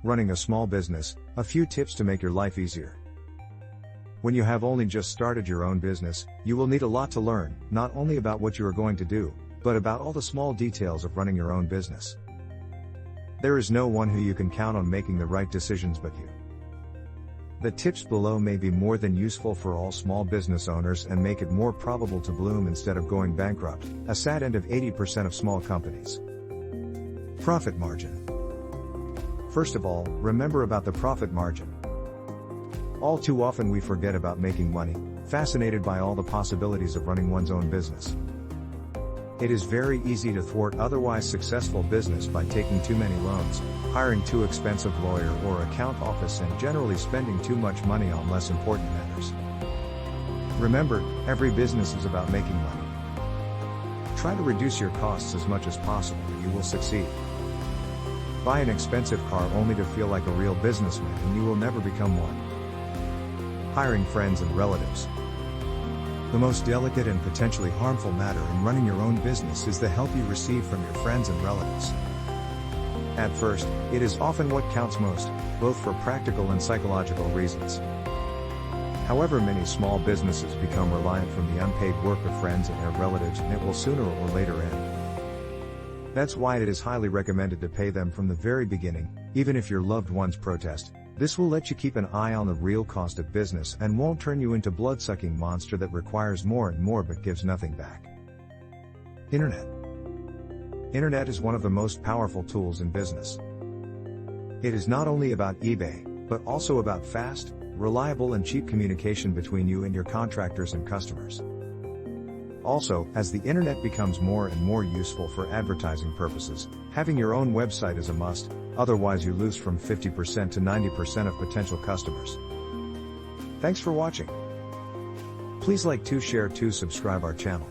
Running a small business, a few tips to make your life easier. When you have only just started your own business, you will need a lot to learn, not only about what you are going to do, but about all the small details of running your own business. There is no one who you can count on making the right decisions but you. The tips below may be more than useful for all small business owners and make it more probable to bloom instead of going bankrupt, a sad end of 80% of small companies. Profit margin. First of all, remember about the profit margin. All too often we forget about making money, fascinated by all the possibilities of running one's own business. It is very easy to thwart otherwise successful business by taking too many loans, hiring too expensive lawyer or account office and generally spending too much money on less important matters. Remember, every business is about making money. Try to reduce your costs as much as possible and you will succeed. Buy an expensive car only to feel like a real businessman and you will never become one. Hiring friends and relatives. The most delicate and potentially harmful matter in running your own business is the help you receive from your friends and relatives. At first, it is often what counts most, both for practical and psychological reasons. However, many small businesses become reliant from the unpaid work of friends and their relatives and it will sooner or later end. That's why it is highly recommended to pay them from the very beginning, even if your loved ones protest. This will let you keep an eye on the real cost of business and won't turn you into blood-sucking monster that requires more and more but gives nothing back. Internet. Internet is one of the most powerful tools in business. It is not only about eBay, but also about fast, reliable and cheap communication between you and your contractors and customers. Also, as the internet becomes more and more useful for advertising purposes, having your own website is a must, otherwise you lose from 50% to 90% of potential customers. Thanks for watching. Please like to share to subscribe our channel.